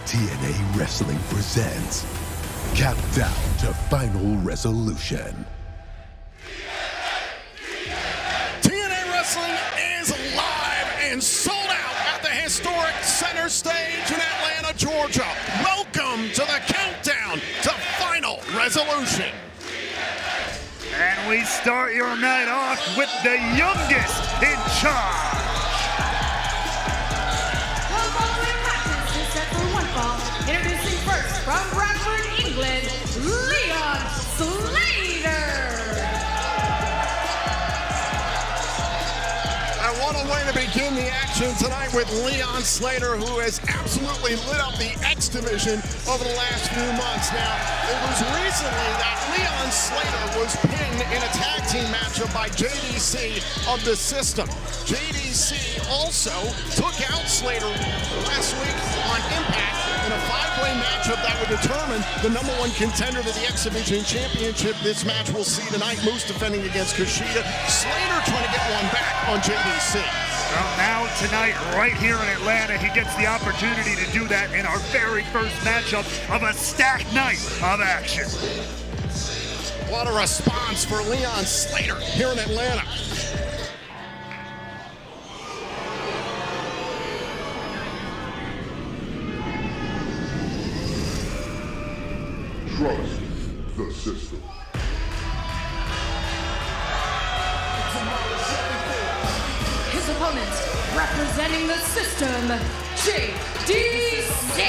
TNA Wrestling presents Countdown to Final Resolution. TNA Wrestling is live and sold out at the historic center stage in Atlanta, Georgia. Welcome to the Countdown to Final Resolution. And we start your night off with the youngest in charge. Introducing first from Bradford, England, Leon Slater. And what a way to begin the action tonight with Leon Slater, who has absolutely lit up the X Division over the last few months. Now, it was recently that Leon Slater was pinned in a tag team matchup by JDC of the System. JDC also took out Slater last week on Impact in a five-way matchup that would determine the #1 contender to the X Division Championship. This match we'll see tonight. Moose defending against Kushida. Slater trying to get one back on JDC. Well, now tonight, right here in Atlanta, he gets the opportunity to do that in our very first matchup of a stacked night of action. What a response for Leon Slater here in Atlanta. Trust the system. His opponent, representing the System, JDC.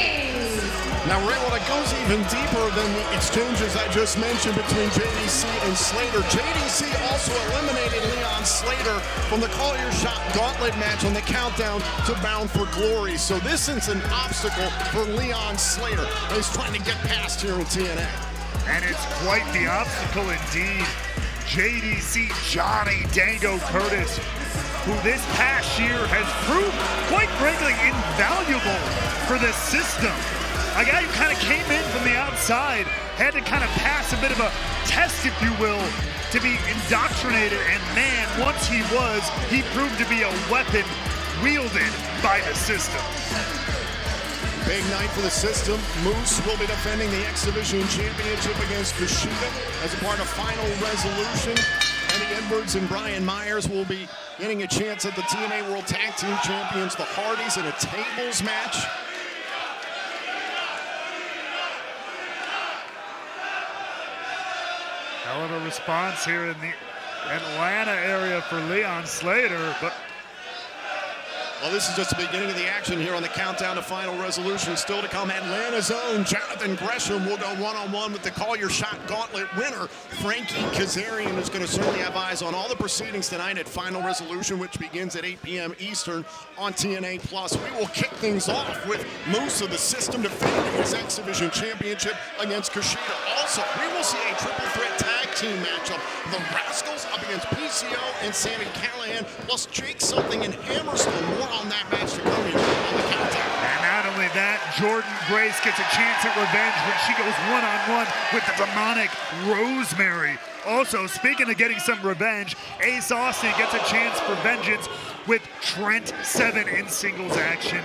Now, Ray, well, it goes even deeper than the exchanges I just mentioned between JDC and Slater. JDC also eliminated Leon Slater from the Call Your Shot Gauntlet match on the Countdown to Bound for Glory. So this is an obstacle for Leon Slater. He's trying to get past here in TNA. And it's quite the obstacle indeed. JDC Johnny Dango Curtis, who this past year has proved, quite frankly, invaluable for the System. A guy who kind of came in from the outside, had to kind of pass a bit of a test, if you will, to be indoctrinated. And man, once he proved to be a weapon wielded by the System. Big night for the System. Moose will be defending the X Division Championship against Kushida as a part of Final Resolution. Eddie Edwards and Brian Myers will be getting a chance at the TNA World Tag Team Champions, the Hardys, in a tables match. Hell of a response here in the Atlanta area for Leon Slater, but well, this is just the beginning of the action here on the Countdown to Final Resolution. Still to come, Atlanta's own Jonathan Gresham will go one-on-one with the Call Your Shot Gauntlet winner, Frankie Kazarian, who's going to certainly have eyes on all the proceedings tonight at Final Resolution, which begins at 8 p.m. Eastern on TNA+. We will kick things off with Moose of the System defending his X Division Championship against Kushida. Also, we will see a triple threat tag team matchup. The Rascals up against PCO and Sami Callihan, plus Jake Something and Hammerstone. More on that match to come here on the Countdown. And not only that, Jordan Grace gets a chance at revenge when she goes one-on-one with the demonic Rosemary. Also, speaking of getting some revenge, Ace Austin gets a chance for vengeance with Trent Seven in singles action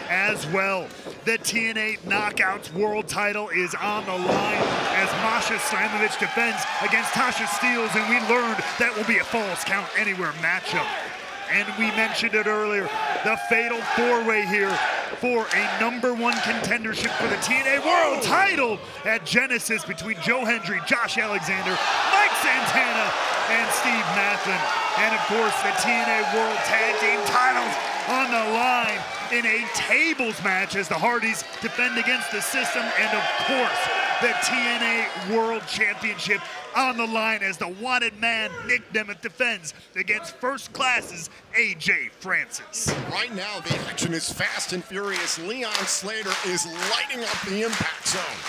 as well. The TNA Knockouts World title is on the line as Masha Slamovich defends against Tasha Steelz, and we learned that will be a Falls Count Anywhere matchup. And we mentioned it earlier, the fatal four-way here for a #1 contendership for the TNA World title at Genesis between Joe Hendry, Josh Alexander, Mike Santana, and Steve Macklin. And of course, the TNA World Tag Team titles on the line in a tables match as the Hardys defend against the System, and of course, the TNA World Championship on the line as the wanted man Nick Nemeth defends against First Class's AJ Francis. Right now, the action is fast and furious. Leon Slater is lighting up the impact zone.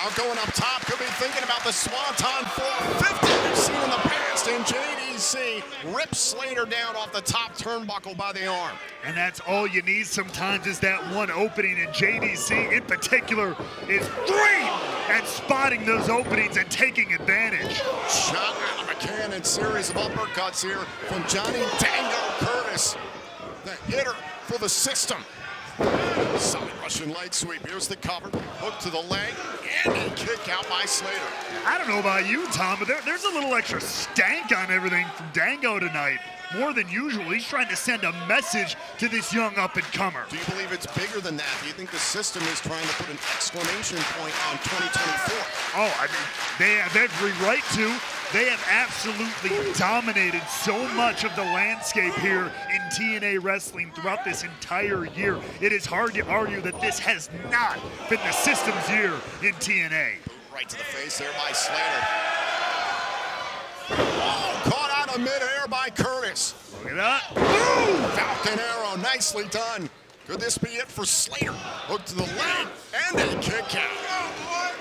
Now going up top, could be thinking about the Swanton 450 we've seen in the past, and JDC rips Slater down off the top turnbuckle by the arm. And that's all you need sometimes, is that one opening, and JDC in particular is great at spotting those openings and taking advantage. Shot out of a cannon, series of uppercuts here from Johnny Dango Curtis, the hitter for the System. Side Russian leg sweep. Here's the cover. Hook to the leg. And a kick out by Slater. I don't know about you, Tom, but there's a little extra stank on everything from Dango tonight. More than usual. He's trying to send a message to this young up-and-comer. Do you believe it's bigger than that? Do you think the system is trying to put an exclamation point on 2024? Oh, I mean, they have every right to. They have absolutely dominated so much of the landscape here in TNA wrestling throughout this entire year. It is hard to argue that this has not been the system's year in TNA. Right to the face there by Slater. Oh, caught out of midair by Curtis. Look at that. Boom! Falcon arrow, nicely done. Could this be it for Slater? Hook to the leg and a kick out.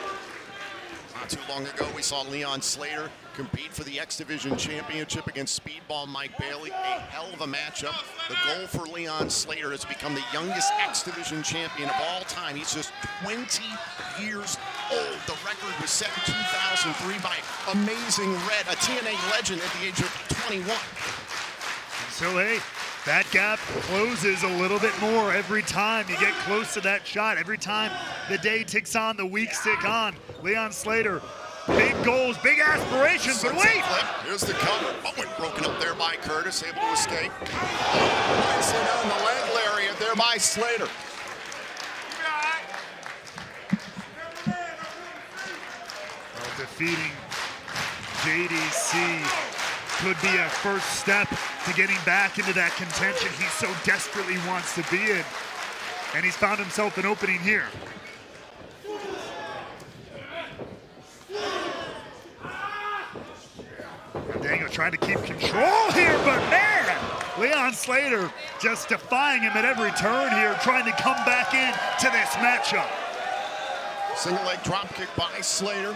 Not too long ago, we saw Leon Slater compete for the X Division Championship against Speedball Mike Bailey. A hell of a matchup. The goal for Leon Slater is to become the youngest X Division champion of all time. He's just 20 years old. The record was set in 2003 by Amazing Red, a TNA legend at the age of 21. So, hey, that gap closes a little bit more every time you get close to that shot. Every time the day ticks on, the weeks tick on. Leon Slater, big goals, big aspirations, but wait! Here's the cover. Oh, and broken up there by Curtis, able to escape. Nicely down the leg lariat there by Slater. Well, defeating JDC could be a first step to getting back into that contention he so desperately wants to be in. And he's found himself an opening here. Dango trying to keep control here, but man, Leon Slater just defying him at every turn here, trying to come back in to this matchup. Single leg drop kick by Slater.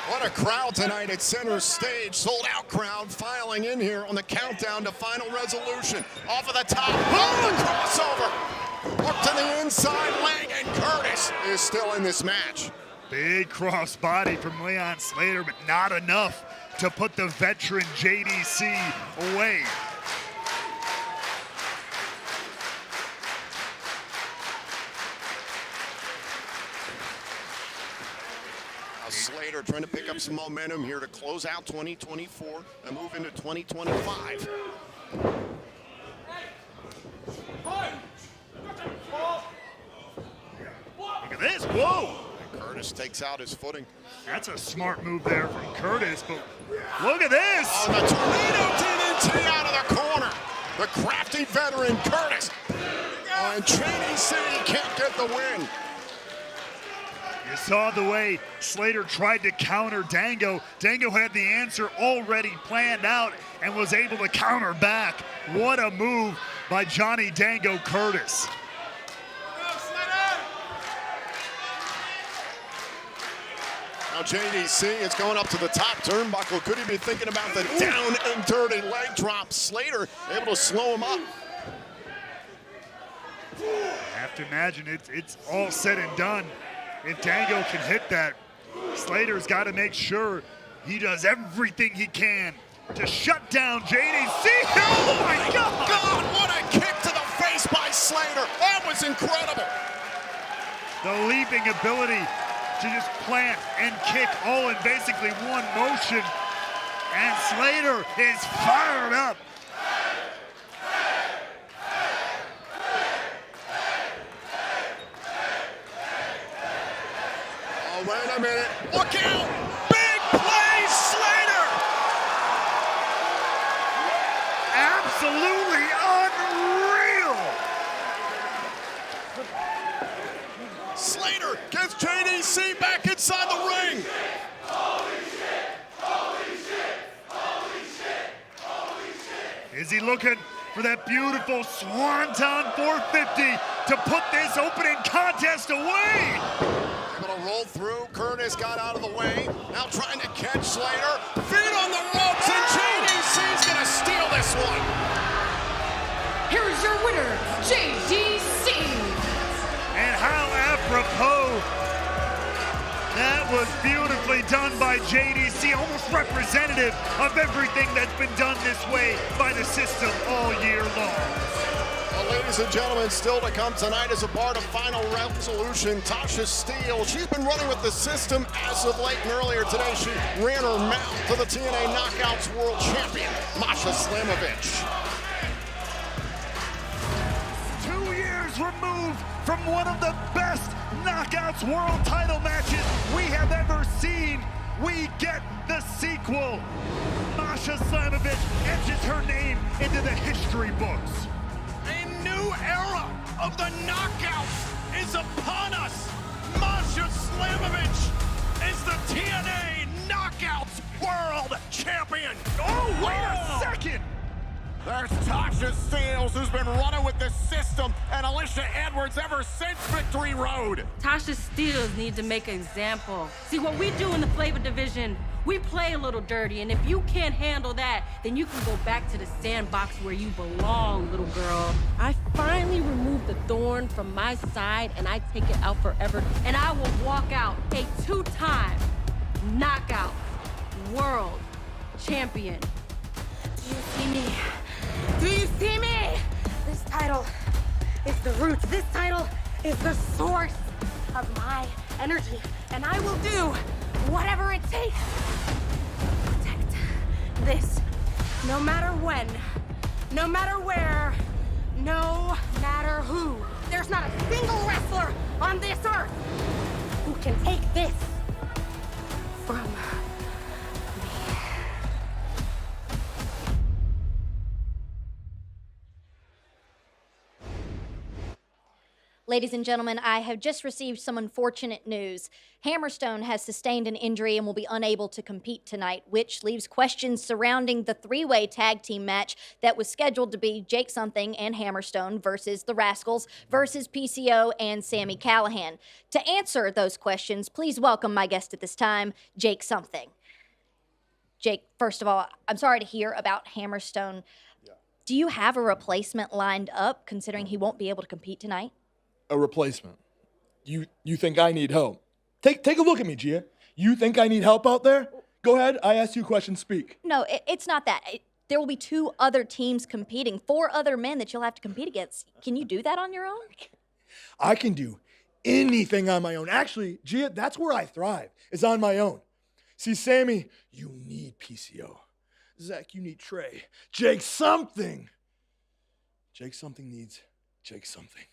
What a crowd tonight at center stage. Sold out crowd filing in here on the countdown to final resolution. Off of the top, oh, the crossover. Up to the inside leg, and Curtis is still in this match. Big cross body from Leon Slater, but not enough to put the veteran JDC away. Now Slater trying to pick up some momentum here to close out 2024 and move into 2025. Look at this, whoa! Curtis takes out his footing. That's a smart move there from Curtis, but look at this! Oh, the tornado DDT out of the corner. The crafty veteran Curtis. Oh, and JDC can't get the win. You saw the way Slater tried to counter Dango. Dango had the answer already planned out and was able to counter back. What a move by Johnny Dango Curtis. Now JDC is going up to the top turnbuckle. Could he be thinking about the down and dirty leg drop? Slater able to slow him up. I have to imagine it's all said and done. If Dango can hit that, Slater's got to make sure he does everything he can to shut down JDC. Oh my God! God, what a kick to the face by Slater. That was incredible. The leaping ability to just plant and kick all in basically one motion. And Slater is fired up. Oh, wait a minute. Look out! Big play, Slater! Absolutely unreal! Slater gets JDC back inside the ring. Holy shit! Holy shit! Holy shit! Holy shit! Is he looking for that beautiful Swanton 450 to put this opening contest away? Able to roll through. Curtis got out of the way. Now trying to catch Slater. Feet on the ropes, and JDC's gonna steal this one. Here is your winner, JDC. And how apropos. That was beautifully done by JDC. Almost representative of everything that's been done this way by the system all year long. Well, ladies and gentlemen, still to come tonight as a part of Final Resolution, Tasha Steele. She's been running with the system as of late, and earlier today she ran her mouth to the TNA Knockouts World Champion, Masha Slamovich. 2 years removed from one of the best Knockouts World title matches we have ever seen, we get the sequel. Masha Slamovich etches her name into the history books. A new era of the knockouts is upon us. Masha Slamovich is the TNA Knockouts World Champion. Oh, wait a second! There's Tasha Steele, who's been running with the system, and Alicia Edwards ever since Victory Road. Tasha Steele needs to make an example. See, what we do in the flavor division, we play a little dirty, and if you can't handle that, then you can go back to the sandbox where you belong, little girl. I finally removed the thorn from my side, and I take it out forever, and I will walk out a 2-time knockout world champion. Do you see me? Do you see me? This title is the root. This title is the source of my energy, and I will do whatever it takes to protect this, no matter when, no matter where, no matter who. There's not a single wrestler on this earth who can take this from me. Ladies and gentlemen, I have just received some unfortunate news. Hammerstone has sustained an injury and will be unable to compete tonight, which leaves questions surrounding the three-way tag team match that was scheduled to be Jake Something and Hammerstone versus the Rascals versus PCO and Sami Callihan. To answer those questions, please welcome my guest at this time, Jake Something. Jake, first of all, I'm sorry to hear about Hammerstone. Yeah. Do you have a replacement lined up, considering he won't be able to compete tonight? A replacement? You think I need help? Take a look at me, Gia. You think I need help out there? Go ahead, I asked you a question, speak. No, it's not that. There will be 2 other teams competing, 4 other men that you'll have to compete against. Can you do that on your own? I can do anything on my own. Actually, Gia, that's where I thrive, is on my own. See, Sammy, you need PCO. Zach, you need Trey. Jake Something. Jake Something needs Jake Something.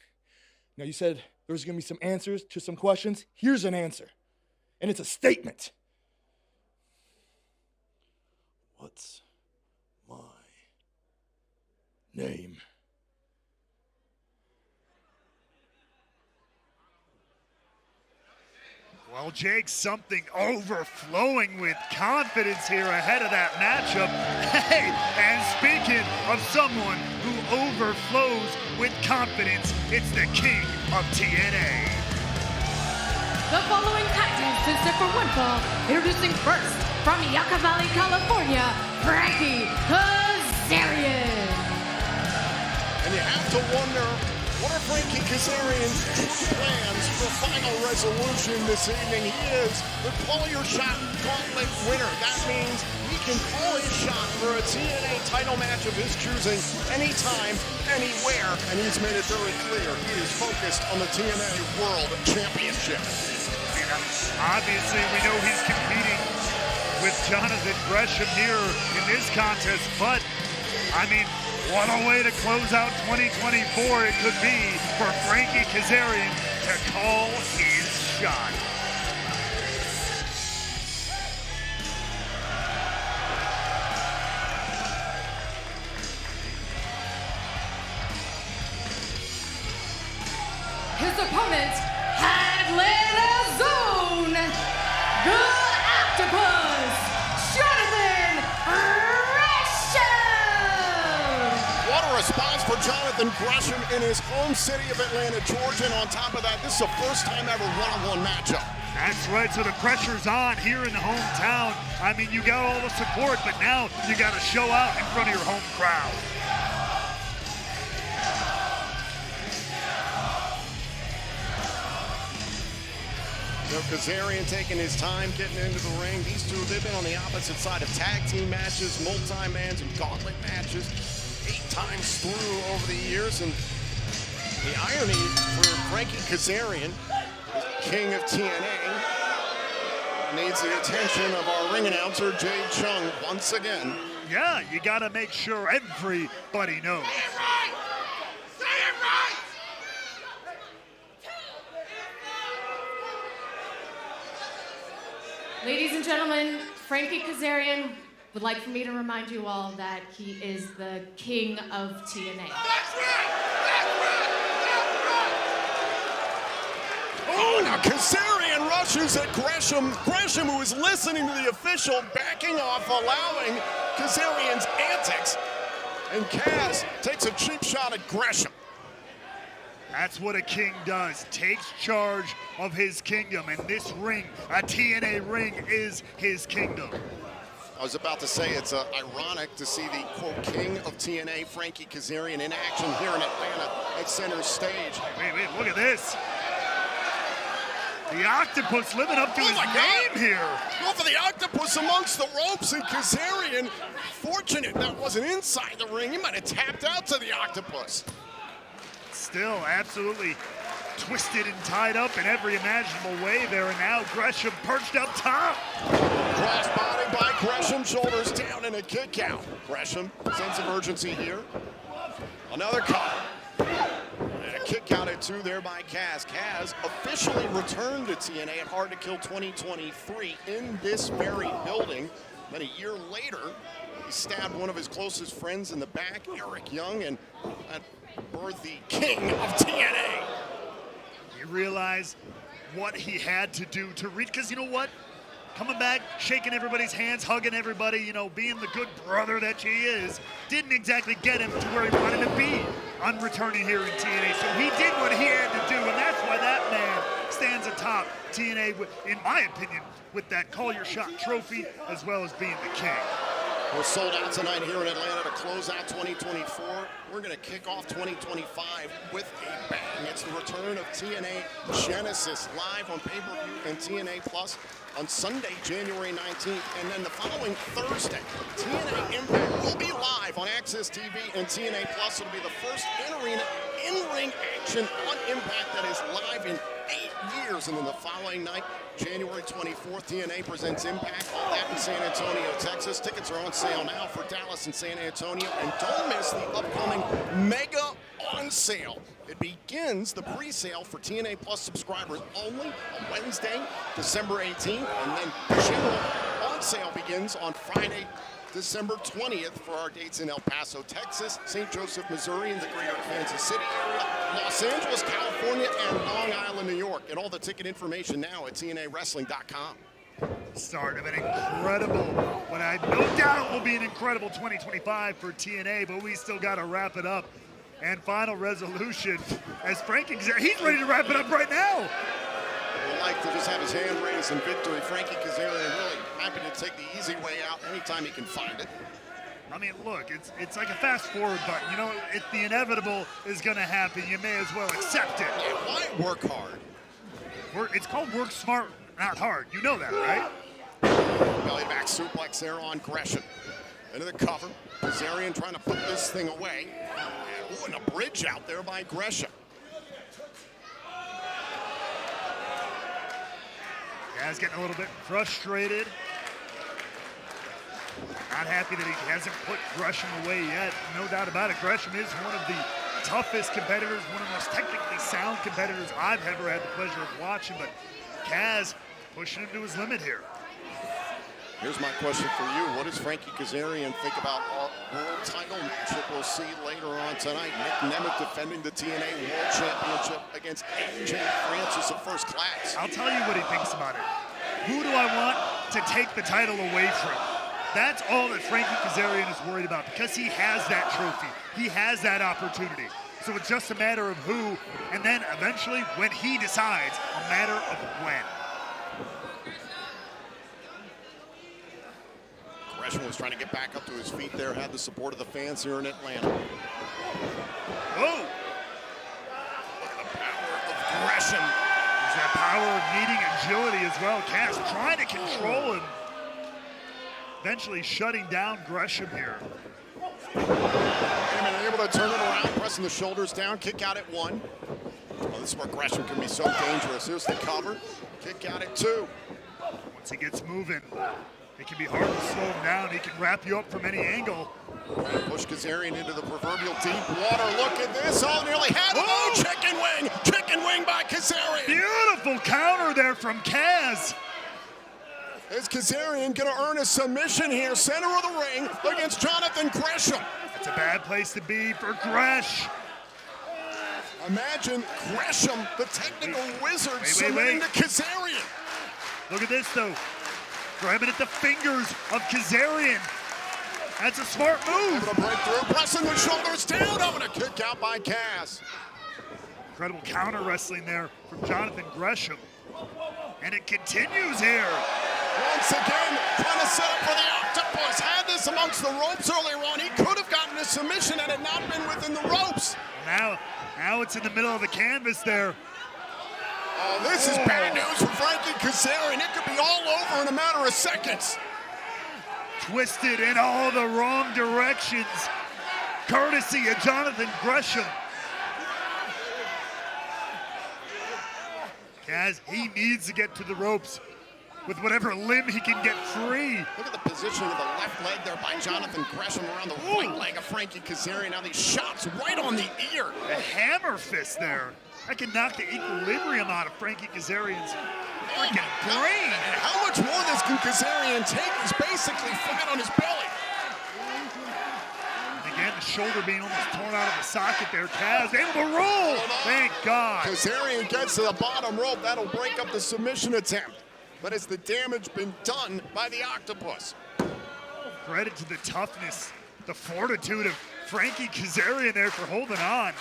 Now, you said there was going to be some answers to some questions. Here's an answer, and it's a statement. What's my name? Well, Jake Something overflowing with confidence here ahead of that matchup. Hey, and speaking of someone who overflows with confidence, it's the king of TNA. The following contest is set for one fall. Introducing first, from Yucca Valley, California, Frankie Kazarian. And you have to wonder, what are Frankie Kazarian's plans for Final Resolution this evening? He is the Call Your Shot Gauntlet winner. That means he can call his shot for a TNA title match of his choosing anytime, anywhere. And he's made it very clear he is focused on the TNA World Championship. Obviously, we know he's competing with Jonathan Gresham here in this contest, but, I mean, what a way to close out 2024 it could be for Frankie Kazarian to call his shot. His opponent, Atlanta Zone, the Octopus, Jonathan Gresham! What a response for Jonathan Gresham in his home city of Atlanta, Georgia. And on top of that, this is a first-time ever one-on-one matchup. That's right, so the pressure's on here in the hometown. I mean, you got all the support, but now you got to show out in front of your home crowd. The Kazarian taking his time getting into the ring. These two, they've been on the opposite side of tag team matches, multi-mans, and gauntlet matches 8 times through over the years. And the irony for Frankie Kazarian, king of TNA, needs the attention of our ring announcer, Jay Chung, once again. Yeah, you got to make sure everybody knows. Ladies and gentlemen, Frankie Kazarian would like for me to remind you all that he is the king of TNA. That's right! That's right! Oh, now Kazarian rushes at Gresham. Gresham, who is listening to the official, backing off, allowing Kazarian's antics. And Kaz takes a cheap shot at Gresham. That's what a king does, takes charge of his kingdom, and this ring, a TNA ring, is his kingdom. I was about to say it's ironic to see the, quote, king of TNA, Frankie Kazarian, in action here in Atlanta at center stage. Wait, look at this. The Octopus living up to his name here. Go for the Octopus amongst the ropes, and Kazarian, fortunate that wasn't inside the ring. He might have tapped out to the Octopus. Still absolutely twisted and tied up in every imaginable way there, and now Gresham perched up top. Cross body by Gresham, shoulders down, and a kick out. Gresham, sense of urgency here. Another cover. And a kick out at 2 there by Kaz. Kaz officially returned to TNA at Hard to Kill 2023 in this very building. Then a year later, he stabbed one of his closest friends in the back, Eric Young, and that birthed the king of TNA. You realize what he had to do to reach, because you know what? Coming back, shaking everybody's hands, hugging everybody, you know, being the good brother that he is, didn't exactly get him to where he wanted to be on returning here in TNA. So he did what he had to do, and that's why that man stands atop TNA, in my opinion, with that Call Your Shot trophy, as well as being the king. We're sold out tonight here in Atlanta to close out 2024. We're going to kick off 2025 with a bang. It's the return of TNA Genesis live on pay-per-view and TNA Plus on Sunday, January 19th. And then the following Thursday, TNA Impact will be live on Access TV and TNA Plus. It'll be the first in-arena, in-ring action on Impact that is live in 8 years. And then the following night, January 24th, TNA presents Impact, all that in San Antonio, Texas. Tickets are on sale now for Dallas and San Antonio. And don't miss the upcoming Mega on sale. It begins the pre-sale for TNA Plus subscribers only on Wednesday, December 18th. And then general on sale begins on Friday, December 20th for our dates in El Paso, Texas, St. Joseph, Missouri, and the greater Kansas City area, Los Angeles, California, and Long Island, New York. And all the ticket information now at TNAWrestling.com. Start of an incredible, what I no doubt will be an incredible 2025 for TNA, but we still got to wrap it up. And final resolution as Frankie, he's ready to wrap it up right now. Would like to just have his hand raised in victory. Frankie Kazarian really happy to take the easy way out anytime he can find it. I mean, look, it's like a fast forward button. You know, if the inevitable is going to happen, you may as well accept it. Yeah, why work hard? It's called work smart, not hard. You know that, right? Belly back suplex there on Gresham. Into the cover. Kazarian trying to put this thing away. And a bridge out there by Gresham. Guy's getting a little bit frustrated. Not happy that he hasn't put Gresham away yet. No doubt about it. Gresham is one of the toughest competitors, one of the most technically sound competitors I've ever had the pleasure of watching. But Kaz pushing him to his limit here. Here's my question for you. What does Frankie Kazarian think about our world title match that we'll see later on tonight? Nick Nemeth defending the TNA World Championship against AJ Francis of First Class. I'll tell you what he thinks about it. Who do I want to take the title away from? That's all that Frankie Kazarian is worried about, because he has that trophy. He has that opportunity. So it's just a matter of who, and then eventually, when he decides, a matter of when. Gresham was trying to get back up to his feet there, had the support of the fans here in Atlanta. Whoa! Look at the power of Gresham. There's that power of needing a agility as well. Kaz trying to control him. Eventually shutting down Gresham here. Heyman able to turn it around, pressing the shoulders down, kick out at 1. Oh, this is where Gresham can be so dangerous. Here's the cover, kick out at 2. Once he gets moving, it can be hard to slow him down. He can wrap you up from any angle. Trying to push Kazarian into the proverbial deep water. Look at this. Oh, nearly had him. Oh, chicken wing by Kazarian. Beautiful counter there from Kaz. Is Kazarian going to earn a submission here? Center of the ring against Jonathan Gresham. It's a bad place to be for Gresh. Imagine Gresham, the technical wizard, submitting to Kazarian. Look at this, though. Grabbing at the fingers of Kazarian. That's a smart move. Able to break through, pressing the shoulders down. Over to kick out by Kaz. Incredible counter wrestling there from Jonathan Gresham. And it continues here. Once again, trying to set up for the octopus. Had this amongst the ropes earlier on. He could have gotten a submission had it not been within the ropes. Now it's in the middle of the canvas there. Oh, this is bad news for Frankie Kazarian. It could be all over in a matter of seconds. Twisted in all the wrong directions. Courtesy of Jonathan Gresham. Kaz, he needs to get to the ropes with whatever limb he can get free. Look at the positioning of the left leg there by Jonathan Gresham around the right leg of Frankie Kazarian. Now these shots right on the ear. A hammer fist there. That can knock the equilibrium out of Frankie Kazarian's freaking brain. And how much more this can Kazarian take? He's basically flat on his belly. And again, the shoulder being almost torn out of the socket there. Kaz able to roll. Thank God. Kazarian gets to the bottom rope. That'll break up the submission attempt. But has the damage been done by the octopus? Credit to the toughness, the fortitude of Frankie Kazarian there for holding on.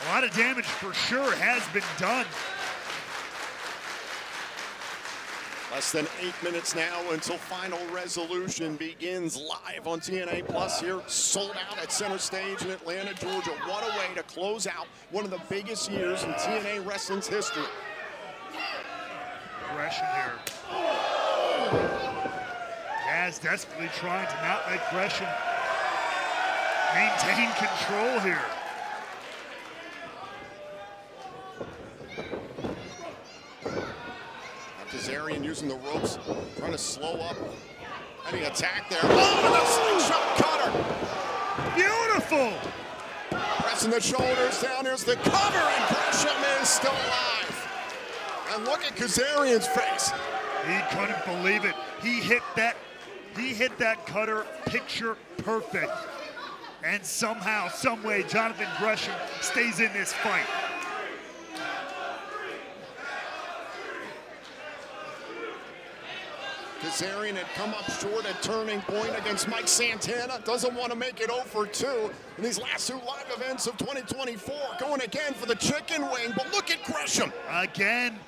A lot of damage for sure has been done. Less than 8 minutes now until final resolution begins live on TNA Plus here, sold out at Center Stage in Atlanta, Georgia. What a way to close out one of the biggest years in TNA wrestling's history. Gresham here. Kaz desperately trying to not let Gresham maintain control here. Kazarian using the ropes, trying to slow up any attack there. Oh, and a slingshot cutter. Beautiful. Pressing the shoulders down, here's the cover, and Gresham is still alive. And look at Kazarian's face. He couldn't believe it. He hit that cutter picture perfect. And somehow, some way, Jonathan Gresham stays in this fight. Kazarian had come up short at turning point against Mike Santana. Doesn't want to make it 0 for 2 in these last 2 live events of 2024. Going again for the chicken wing, but look at Gresham. Again,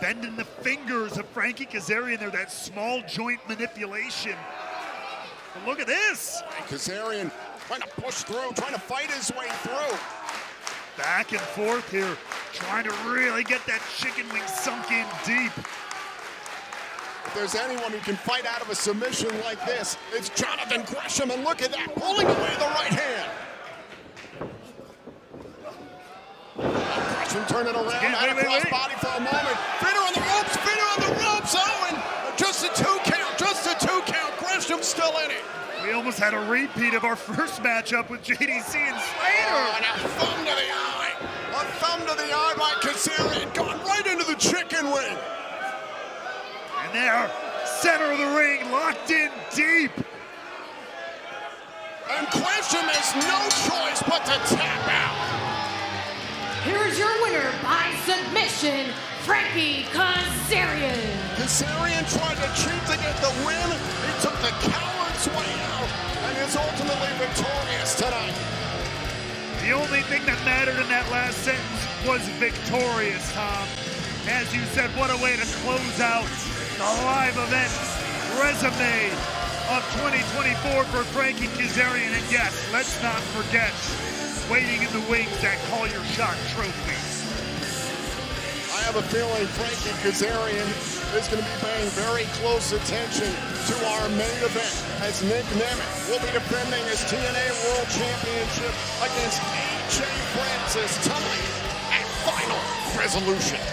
bending the fingers of Frankie Kazarian there, that small joint manipulation. But look at this. And Kazarian trying to push through, trying to fight his way through. Back and forth here, trying to really get that chicken wing sunk in deep. If there's anyone who can fight out of a submission like this, it's Jonathan Gresham, and look at that, pulling away the right hand. Gresham turning around, out of crossbody for a moment. Finner on the ropes, oh, and just a 2 count, Gresham's still in it. We almost had a repeat of our first matchup with JDC and Slater. Oh, and a thumb to the eye by Kazarian, gone right into the chicken wing. And there, center of the ring, locked in deep. And Gresham has no choice but to tap out. Here's your winner by submission, Frankie Kazarian. Kazarian tried to cheat to get the win. He took the coward's way out and is ultimately victorious tonight. The only thing that mattered in that last sentence was victorious, Tom. As you said, what a way to close out the live event resume of 2024 for Frankie Kazarian. And yes, let's not forget, waiting in the wings, that Call Your Shot trophy. I have a feeling Frankie Kazarian is going to be paying very close attention to our main event as Nick Nemeth will be defending his TNA World Championship against AJ Francis tonight at Final Resolution.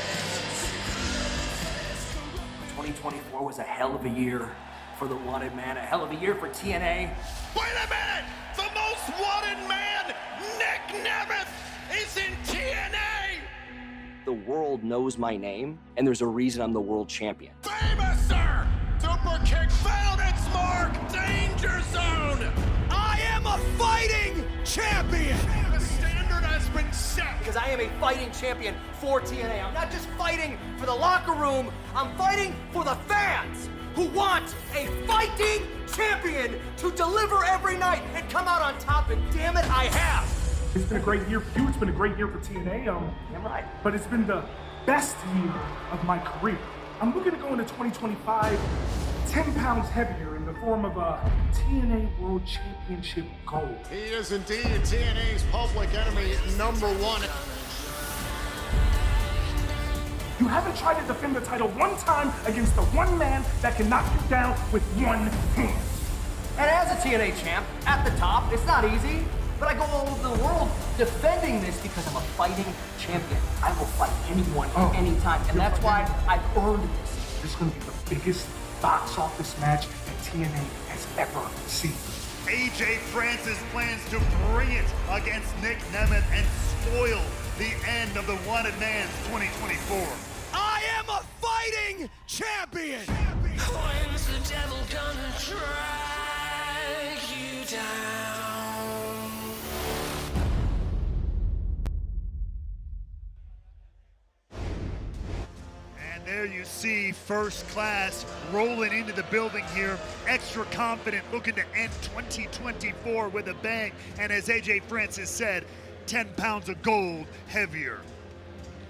2024 was a hell of a year for the wanted man, a hell of a year for TNA. Wait a minute! The most wanted man, Nick Nemeth, is in TNA! The world knows my name, and there's a reason I'm the world champion. Famous, sir! Super kick found its mark! Danger zone! I am a fighting champion! The standard has been set! Because I am a fighting champion for TNA. I'm not just fighting for the locker room, I'm fighting for the fans who want a fighting champion to deliver every night and come out on top, and damn it, I have! It's been a great year for you, it's been a great year for TNA, Damn right. but it's been the best year of my career. I'm looking to go into 2025 10 pounds heavier in the form of a TNA World Championship gold. He is indeed TNA's public enemy #1. You haven't tried to defend the title one time against the one man that can knock you down with one hand. And as a TNA champ, at the top, it's not easy, but I go all over the world defending this because I'm a fighting champion. I will fight anyone, anytime, and that's why I've earned this. This is going to be the biggest box office match that TNA has ever seen. AJ Francis plans to bring it against Nick Nemeth and spoil the end of the Wanted Man's 2024. I am a fighting champion! When's the devil gonna drag you down? And there you see First Class rolling into the building here, extra confident, looking to end 2024 with a bang. And as AJ Francis said, 10 pounds of gold heavier.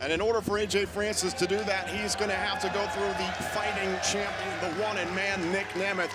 And in order for AJ Francis to do that, he's going to have to go through the fighting champion, the wanted man, Nick Nemeth.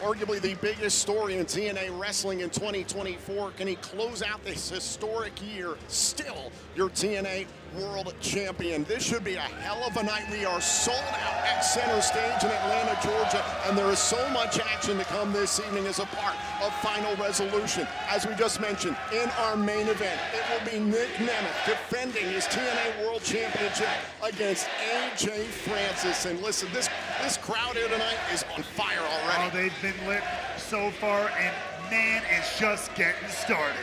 Arguably the biggest story in TNA wrestling in 2024. Can he close out this historic year still your TNA World Champion? This should be a hell of a night. We are sold out at Center Stage in Atlanta, Georgia, and there is so much action to come this evening as a part of Final Resolution. As we just mentioned, in our main event, it will be Nick Nemeth defending his TNA World Championship against AJ Francis. And listen, this crowd here tonight is on fire already. Oh, they've been lit so far, and man, it's just getting started.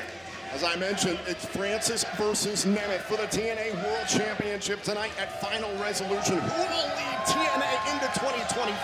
As I mentioned, it's Francis versus Nemeth for the TNA World Championship tonight at Final Resolution. Who will lead TNA into 2025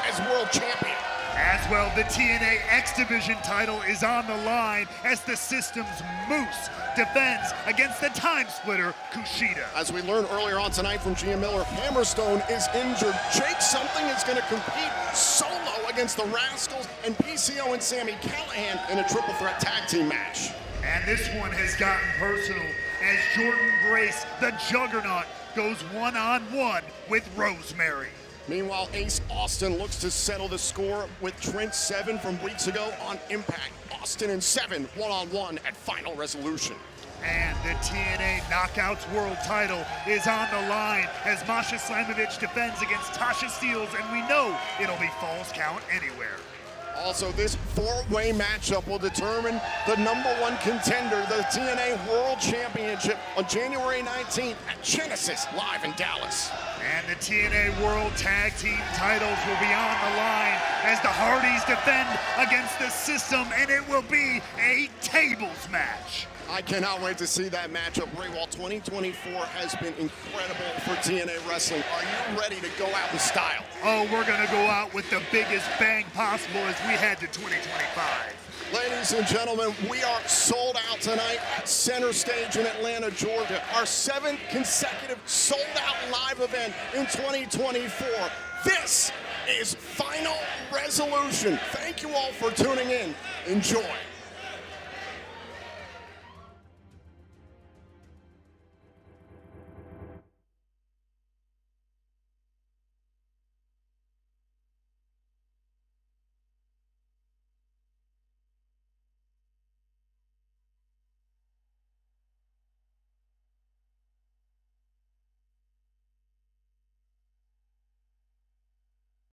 as world champion? As well, the TNA X Division title is on the line as the System's Moose defends against the Time Splitter, Kushida. As we learned earlier on tonight from Gia Miller, Hammerstone is injured. Jake Something is going to compete solo against the Rascals and PCO and Sami Callihan in a triple threat tag team match. And this one has gotten personal as Jordan Grace, the Juggernaut, goes one-on-one with Rosemary. Meanwhile, Ace Austin looks to settle the score with Trent Seven from weeks ago on Impact. Austin and Seven one-on-one at Final Resolution. And the TNA Knockouts World title is on the line as Masha Slamovich defends against Tasha Steelz, and we know it'll be Falls Count Anywhere. Also, this four-way matchup will determine the #1 contender, the TNA World Championship, on January 19th at Genesis Live in Dallas. And the TNA World Tag Team titles will be on the line as the Hardys defend against the System, and it will be a tables match. I cannot wait to see that matchup. Ray, while 2024 has been incredible for TNA Wrestling, are you ready to go out in style? Oh, we're going to go out with the biggest bang possible as we head to 2025. Ladies and gentlemen, we are sold out tonight at Center Stage in Atlanta, Georgia. Our 7th consecutive sold-out live event in 2024. This is Final Resolution. Thank you all for tuning in. Enjoy.